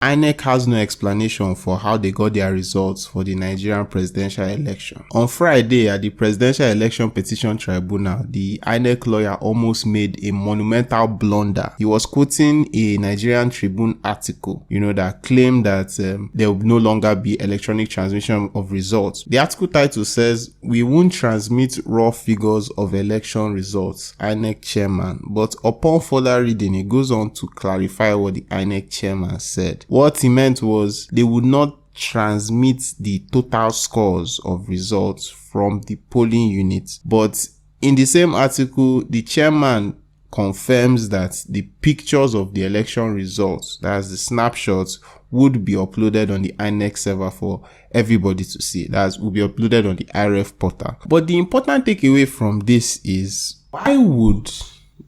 INEC has no explanation for how they got their results for the Nigerian presidential election. On Friday, at the Presidential Election Petition Tribunal, the INEC lawyer almost made a monumental blunder. He was quoting a Nigerian Tribune article, that claimed that there will no longer be electronic transmission of results. The article title says, "We won't transmit raw figures of election results, INEC chairman." But upon further reading, it goes on to clarify what the INEC chairman said. What he meant was they would not transmit the total scores of results from the polling units. But in the same article, the chairman confirms that the pictures of the election results, that's the snapshots, would be uploaded on the INEC server for everybody to see. That will be uploaded on the IRF portal. But the important takeaway from this is, why would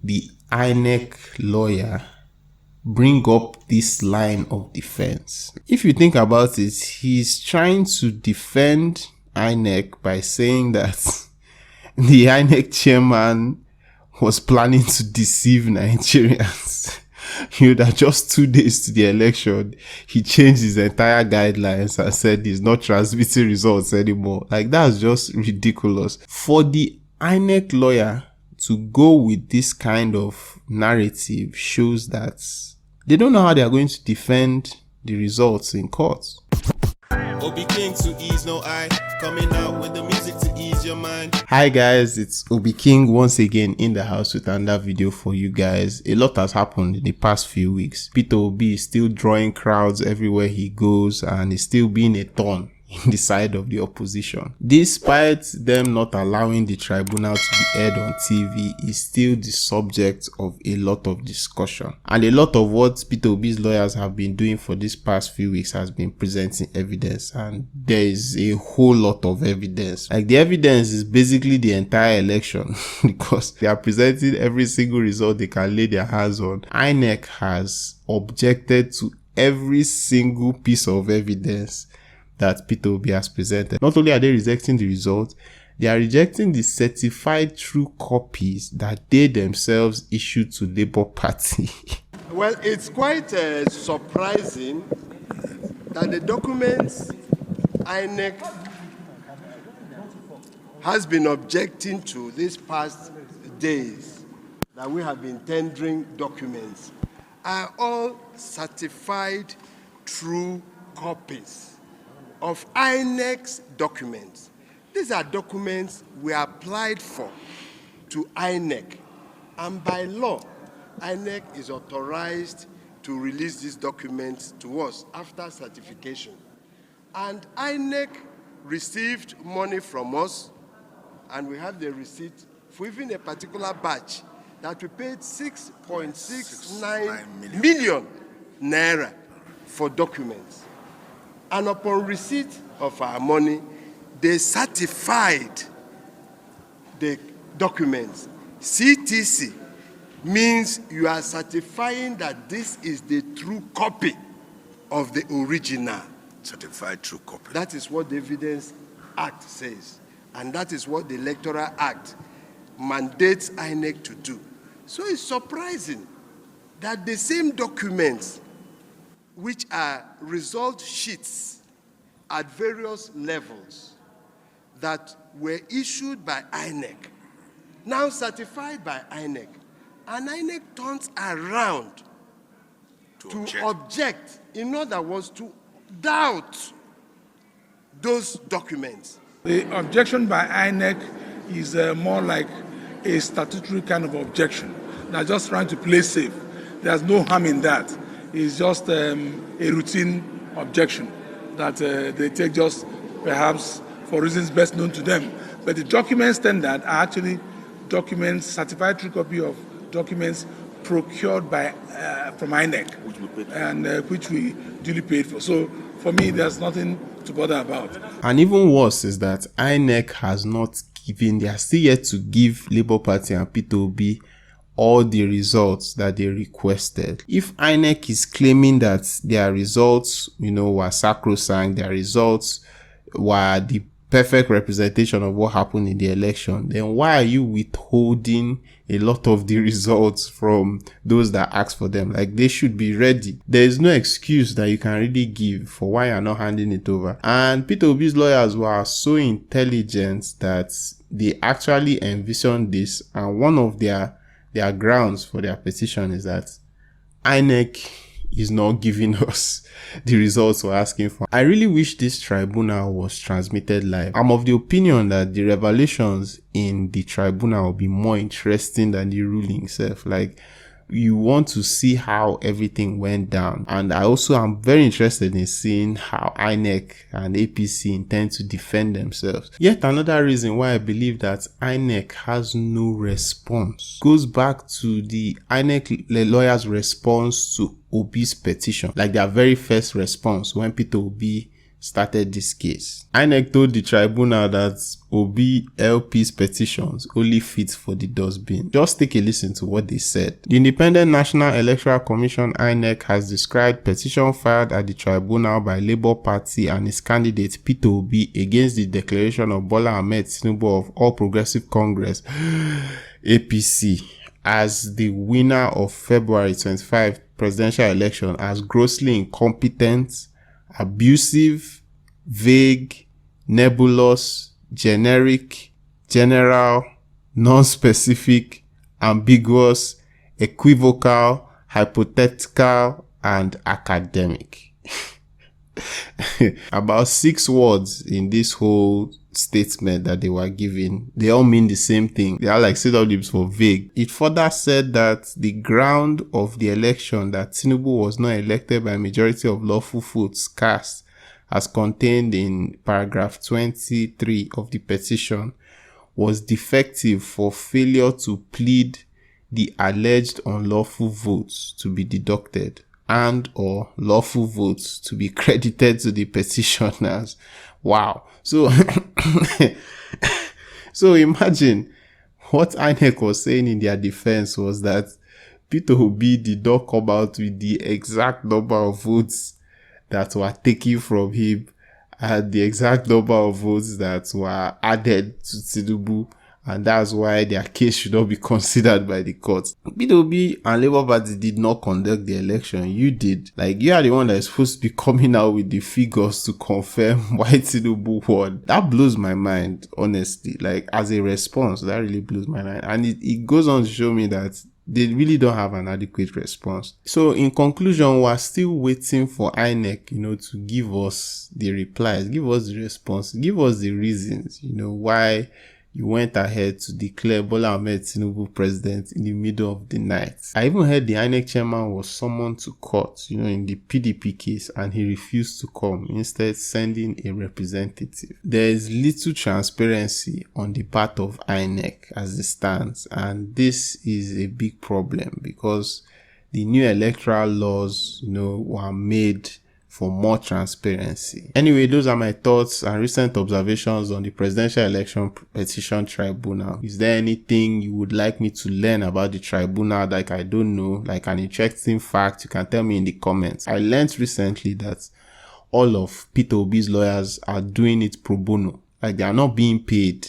the INEC lawyer bring up this line of defense? If you think about it, he's trying to defend INEC by saying that the INEC chairman was planning to deceive Nigerians. That just 2 days to the election, he changed his entire guidelines and said he's not transmitting results anymore. That's just ridiculous. For the INEC lawyer to go with this kind of narrative shows that they don't know how they are going to defend the results in court. Obi King to ease no eye, coming out with the music to ease your mind. Hi guys, it's Obi King once again in the house with another video for you guys. A lot has happened in the past few weeks. Peter Obi is still drawing crowds everywhere he goes and is still being a thorn in the side of the opposition. Despite them not allowing the tribunal to be aired on TV, is still the subject of a lot of discussion. And a lot of what Peter Obi's lawyers have been doing for these past few weeks has been presenting evidence. And there is a whole lot of evidence. The evidence is basically the entire election because they are presenting every single result they can lay their hands on. INEC has objected to every single piece of evidence that Peter Obi has presented. Not only are they rejecting the result, they are rejecting the certified true copies that they themselves issued to Labour Party. Well, it's quite surprising that the documents INEC has been objecting to these past days, that we have been tendering documents, are all certified true copies of INEC's documents. These are documents we applied for to INEC, and by law, INEC is authorized to release these documents to us after certification. And INEC received money from us, and we have the receipt for even a particular batch that we paid 6.69 million naira for documents. And upon receipt of our money, they certified the documents. CTC means you are certifying that this is the true copy of the original. Certified true copy. That is what the Evidence Act says. And that is what the Electoral Act mandates INEC to do. So it's surprising that the same documents, which are result sheets at various levels that were issued by INEC, now certified by INEC, and INEC turns around to object, in other words, to doubt those documents. The objection by INEC is more like a statutory kind of objection. They're just trying to play safe. There's no harm in that. It's just a routine objection that they take just perhaps for reasons best known to them. But the documents standard are actually documents, certified true copy of documents procured by from INEC, which we duly paid for. So for me, there's nothing to bother about. And even worse is that INEC has not given, they are still yet to give Labour Party and Peter Obi all the results that they requested. If INEC is claiming that their results, were sacrosanct, their results were the perfect representation of what happened in the election, then why are you withholding a lot of the results from those that asked for them? Like, they should be ready. There is no excuse that you can really give for why you're not handing it over. And Peter Obi's lawyers were so intelligent that they actually envisioned this, and one of their grounds for their petition is that INEC is not giving us the results we're asking for. I really wish this tribunal was transmitted live. I'm of the opinion that the revelations in the tribunal will be more interesting than the ruling itself. Like, you want to see how everything went down. And I also am very interested in seeing how INEC and APC intend to defend themselves. Yet another reason why I believe that INEC has no response goes back to the INEC lawyers' response to Obi's petition, like their very first response when Peter Obi started this case. INEC told the tribunal that Obi LP's petitions only fit for the dustbin. Just take a listen to what they said. The Independent National Electoral Commission INEC has described petition filed at the tribunal by Labour Party and its candidate Peter Obi against the declaration of Bola Ahmed Tinubu of All Progressive Congress APC as the winner of February 25 presidential election as grossly incompetent, abusive, vague, nebulous, generic, general, non-specific, ambiguous, equivocal, hypothetical, and academic. About 6 words in this whole statement that they were giving, they all mean the same thing. They are like synonyms for vague. It further said that the ground of the election that Tinubu was not elected by a majority of lawful votes cast as contained in paragraph 23 of the petition was defective for failure to plead the alleged unlawful votes to be deducted and or lawful votes to be credited to the petitioners. Wow. So imagine what INEC was saying in their defense was that Peter Obi did not come out with the exact number of votes that were taken from him and the exact number of votes that were added to Tinubu, and that's why their case should not be considered by the courts. Peter Obi and Labour Party did not conduct the election. You did. Like, you are the one that is supposed to be coming out with the figures to confirm why Tinubu won. That blows my mind, honestly. Like, as a response, that really blows my mind. And it goes on to show me that they really don't have an adequate response. So in conclusion, we're still waiting for INEC, to give us the replies, give us the response, give us the reasons, why you went ahead to declare Bola Ahmed Tinubu president in the middle of the night. I even heard the INEC chairman was summoned to court, in the PDP case, and he refused to come, instead sending a representative. There is little transparency on the part of INEC as it stands, and this is a big problem because the new electoral laws, were made for more transparency. Anyway, those are my thoughts and recent observations on the Presidential Election Petition Tribunal. Is there anything you would like me to learn about the tribunal like I don't know, like an interesting fact? You can tell me in the comments. I learned recently that all of Peter Obi's lawyers are doing it pro bono. Like, they are not being paid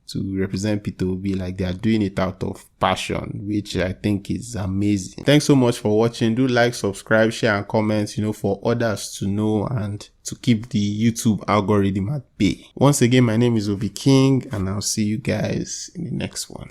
to represent Peter Obi, like they are doing it out of passion, which I think is amazing. Thanks so much for watching. Do like, subscribe, share, and comment, for others to know and to keep the YouTube algorithm at bay. Once again, my name is Obi King, and I'll see you guys in the next one.